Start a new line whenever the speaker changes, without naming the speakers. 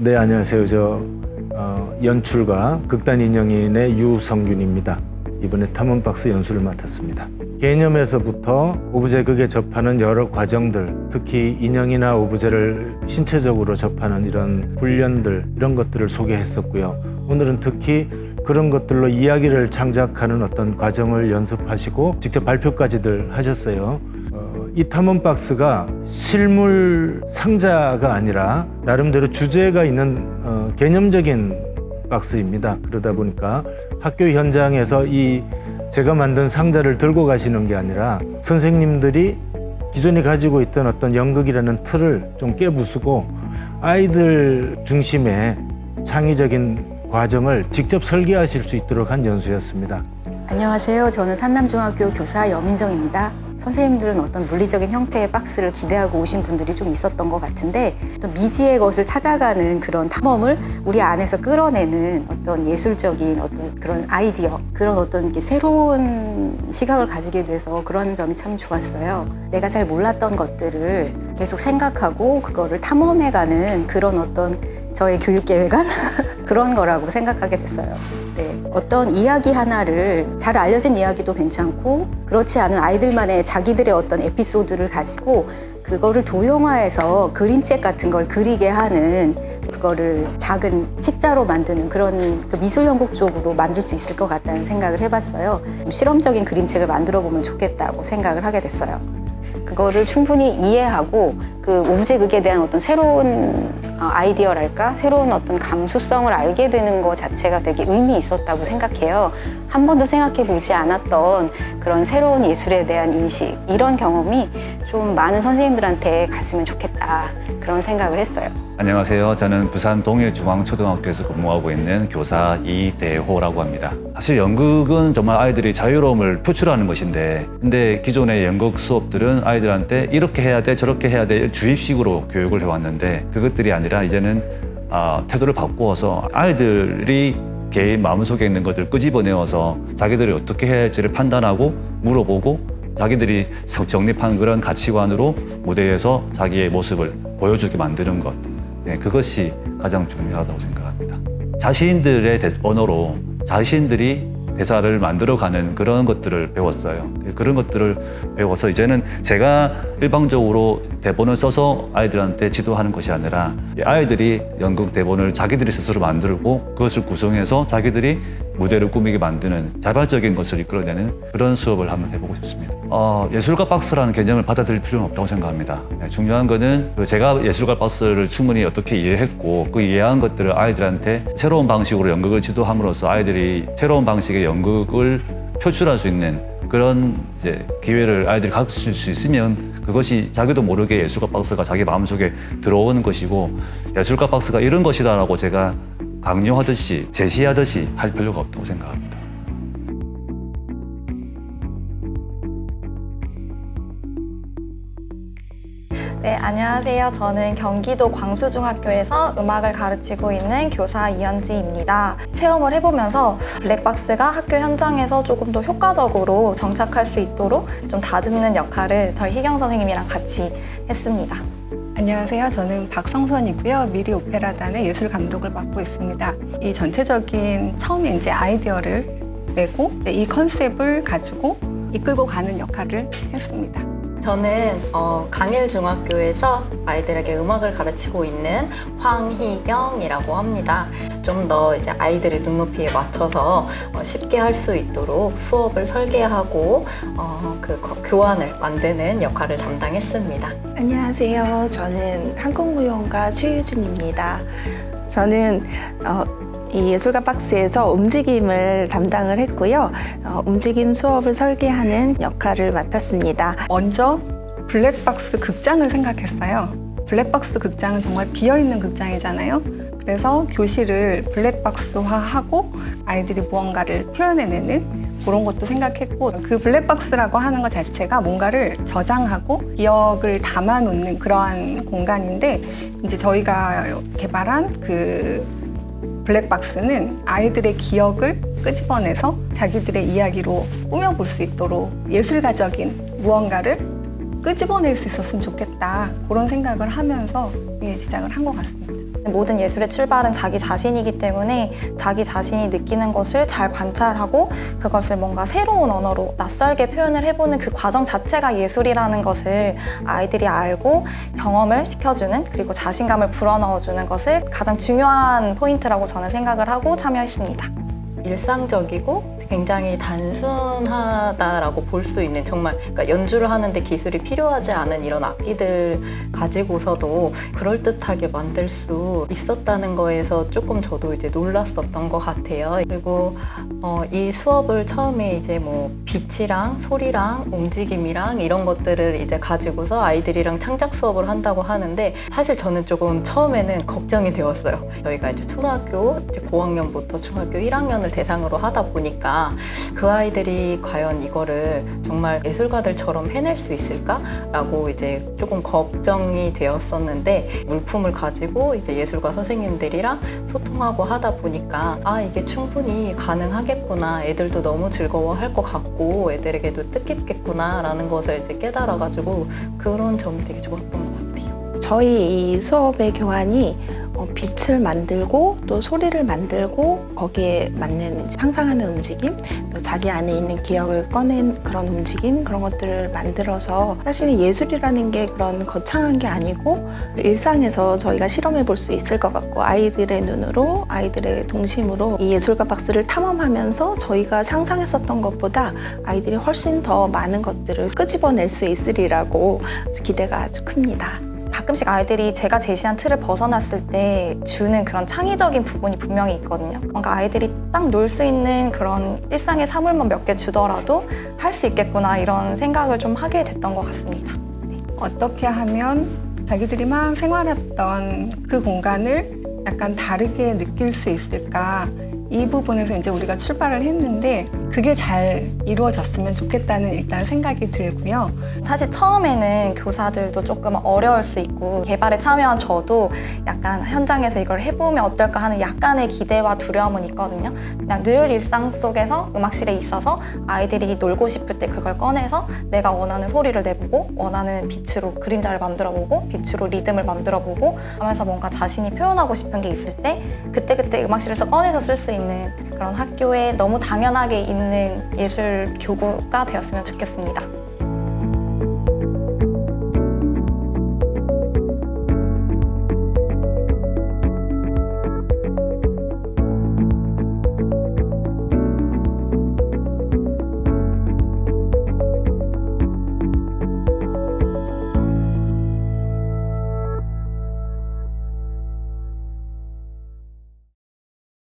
네, 안녕하세요. 연출가 극단 인형인의 유성균입니다. 이번에 탐험박스 연출을 맡았습니다. 개념에서부터 오브제극에 접하는 여러 과정들, 특히 인형이나 오브제를 신체적으로 접하는 이런 훈련들, 이런 것들을 소개했었고요. 오늘은 특히 그런 것들로 이야기를 창작하는 어떤 과정을 연습하시고 직접 발표까지들 하셨어요. 이 탐험박스가 실물 상자가 아니라 나름대로 주제가 있는 개념적인 박스입니다. 그러다 보니까 학교 현장에서 제가 만든 상자를 들고 가시는 게 아니라 선생님들이 기존에 가지고 있던 어떤 연극이라는 틀을 좀 깨부수고 아이들 중심의 창의적인 과정을 직접 설계하실 수 있도록 한 연수였습니다.
안녕하세요. 저는 산남중학교 교사 여민정입니다. 선생님들은 어떤 물리적인 형태의 박스를 기대하고 오신 분들이 좀 있었던 것 같은데 또 미지의 것을 찾아가는 그런 탐험을 우리 안에서 끌어내는 어떤 예술적인 어떤 그런 아이디어, 그런 어떤 새로운 시각을 가지게 돼서 그런 점이 참 좋았어요. 내가 잘 몰랐던 것들을 계속 생각하고 그거를 탐험해가는 그런 어떤 저의 교육 계획안 그런 거라고 생각하게 됐어요. 네, 어떤 이야기 하나를 잘 알려진 이야기도 괜찮고 그렇지 않은 아이들만의 자기들의 어떤 에피소드를 가지고 그거를 도형화해서 그림책 같은 걸 그리게 하는 그거를 작은 책자로 만드는 그런 미술 연극 쪽으로 만들 수 있을 것 같다는 생각을 해봤어요. 실험적인 그림책을 만들어 보면 좋겠다고 생각을 하게 됐어요. 그거를 충분히 이해하고 그 오브제극에 대한 어떤 새로운 아이디어랄까 새로운 어떤 감수성을 알게 되는 것 자체가 되게 의미 있었다고 생각해요. 한 번도 생각해 보지 않았던 그런 새로운 예술에 대한 인식, 이런 경험이 좀 많은 선생님들한테 갔으면 좋겠다, 그런 생각을 했어요.
안녕하세요. 저는 부산 동일중앙초등학교에서 근무하고 있는 교사 이대호라고 합니다. 사실 연극은 정말 아이들이 자유로움을 표출하는 것인데, 근데 기존의 연극 수업들은 아이들한테 이렇게 해야 돼, 저렇게 해야 돼 주입식으로 교육을 해왔는데, 그것들이 아니라 이제는 태도를 바꾸어서 아이들이 개인 마음속에 있는 것들을 끄집어내어서 자기들이 어떻게 해야 할지를 판단하고 물어보고 자기들이 정립한 그런 가치관으로 무대에서 자기의 모습을 보여주게 만드는 것, 그것이 가장 중요하다고 생각합니다. 자신들의 언어로 자신들이 대사를 만들어가는 그런 것들을 배웠어요. 그런 것들을 배워서 이제는 제가 일방적으로 대본을 써서 아이들한테 지도하는 것이 아니라 아이들이 연극 대본을 자기들이 스스로 만들고 그것을 구성해서 자기들이 무대를 꾸미게 만드는 자발적인 것을 이끌어내는 그런 수업을 한번 해보고 싶습니다. 예술가 박스라는 개념을 받아들일 필요는 없다고 생각합니다. 중요한 거는 제가 예술가 박스를 충분히 어떻게 이해했고 그 이해한 것들을 아이들한테 새로운 방식으로 연극을 지도함으로써 아이들이 새로운 방식의 연극을 표출할 수 있는 그런 기회를 아이들이 가질 수 있으면 그것이 자기도 모르게 예술가 박스가 자기 마음속에 들어오는 것이고, 예술가 박스가 이런 것이다라고 제가 강요하듯이 제시하듯이 할 필요가 없다고 생각합니다.
네, 안녕하세요. 저는 경기도 광수중학교에서 음악을 가르치고 있는 교사 이현지입니다. 체험을 해보면서 블랙박스가 학교 현장에서 조금 더 효과적으로 정착할 수 있도록 좀 다듬는 역할을 저희 희경 선생님이랑 같이 했습니다.
안녕하세요. 저는 박성선이고요. 미리 오페라단의 예술 감독을 맡고 있습니다. 이 전체적인 처음에 이제 아이디어를 내고 이 컨셉을 가지고 이끌고 가는 역할을 했습니다.
저는 강일중학교에서 아이들에게 음악을 가르치고 있는 황희경이라고 합니다. 좀 더 이제 아이들의 눈높이에 맞춰서 쉽게 할 수 있도록 수업을 설계하고 그 교환을 만드는 역할을 담당했습니다.
안녕하세요. 저는 한국무용가 최유진입니다. 저는 이 예술가 박스에서 움직임을 담당을 했고요. 움직임 수업을 설계하는 역할을 맡았습니다.
먼저 블랙박스 극장을 생각했어요. 블랙박스 극장은 정말 비어있는 극장이잖아요. 그래서 교실을 블랙박스화하고 아이들이 무언가를 표현해내는 그런 것도 생각했고, 그 블랙박스라고 하는 것 자체가 뭔가를 저장하고 기억을 담아놓는 그러한 공간인데, 이제 저희가 개발한 그 블랙박스는 아이들의 기억을 끄집어내서 자기들의 이야기로 꾸며볼 수 있도록 예술가적인 무언가를 끄집어낼 수 있었으면 좋겠다. 그런 생각을 하면서 시작을 한 것 같습니다.
모든 예술의 출발은 자기 자신이기 때문에 자기 자신이 느끼는 것을 잘 관찰하고 그것을 뭔가 새로운 언어로 낯설게 표현을 해보는 그 과정 자체가 예술이라는 것을 아이들이 알고 경험을 시켜주는, 그리고 자신감을 불어넣어주는 것을 가장 중요한 포인트라고 저는 생각을 하고 참여했습니다.
일상적이고 굉장히 단순하다라고 볼 수 있는, 정말 그러니까 연주를 하는데 기술이 필요하지 않은 이런 악기들 가지고서도 그럴듯하게 만들 수 있었다는 거에서 조금 저도 이제 놀랐었던 것 같아요. 그리고 이 수업을 처음에 이제 뭐 빛이랑 소리랑 움직임이랑 이런 것들을 이제 가지고서 아이들이랑 창작 수업을 한다고 하는데, 사실 저는 조금 처음에는 걱정이 되었어요. 저희가 이제 초등학교 이제 고학년부터 중학교 1학년을 대상으로 하다 보니까 그 아이들이 과연 이거를 정말 예술가들처럼 해낼 수 있을까라고 이제 조금 걱정이 되었었는데, 물품을 가지고 이제 예술가 선생님들이랑 소통하고 하다 보니까 이게 충분히 가능하겠구나, 애들도 너무 즐거워할 것 같고 애들에게도 뜻깊겠구나라는 것을 이제 깨달아가지고 그런 점이 되게 좋았던 것 같아요.
저희 이 수업의 교환이 빛을 만들고 또 소리를 만들고 거기에 맞는 상상하는 움직임, 또 자기 안에 있는 기억을 꺼낸 그런 움직임, 그런 것들을 만들어서, 사실 예술이라는 게 그런 거창한 게 아니고 일상에서 저희가 실험해 볼 수 있을 것 같고, 아이들의 눈으로, 아이들의 동심으로 이 예술가 박스를 탐험하면서 저희가 상상했었던 것보다 아이들이 훨씬 더 많은 것들을 끄집어낼 수 있으리라고 기대가 아주 큽니다.
가끔씩 아이들이 제가 제시한 틀을 벗어났을 때 주는 그런 창의적인 부분이 분명히 있거든요. 뭔가 아이들이 딱 놀 수 있는 그런 일상의 사물만 몇 개 주더라도 할 수 있겠구나, 이런 생각을 좀 하게 됐던 것 같습니다.
어떻게 하면 자기들이 막 생활했던 그 공간을 약간 다르게 느낄 수 있을까? 이 부분에서 이제 우리가 출발을 했는데 그게 잘 이루어졌으면 좋겠다는 일단 생각이 들고요.
사실 처음에는 교사들도 조금 어려울 수 있고, 개발에 참여한 저도 약간 현장에서 이걸 해보면 어떨까 하는 약간의 기대와 두려움은 있거든요. 그냥 늘 일상 속에서 음악실에 있어서 아이들이 놀고 싶을 때 그걸 꺼내서 내가 원하는 소리를 내보고, 원하는 빛으로 그림자를 만들어보고, 빛으로 리듬을 만들어보고 하면서 뭔가 자신이 표현하고 싶은 게 있을 때 그때그때 음악실에서 꺼내서 쓸 수 있는 그런 학교에 너무 당연하게 있는 예술 교구가 되었으면 좋겠습니다.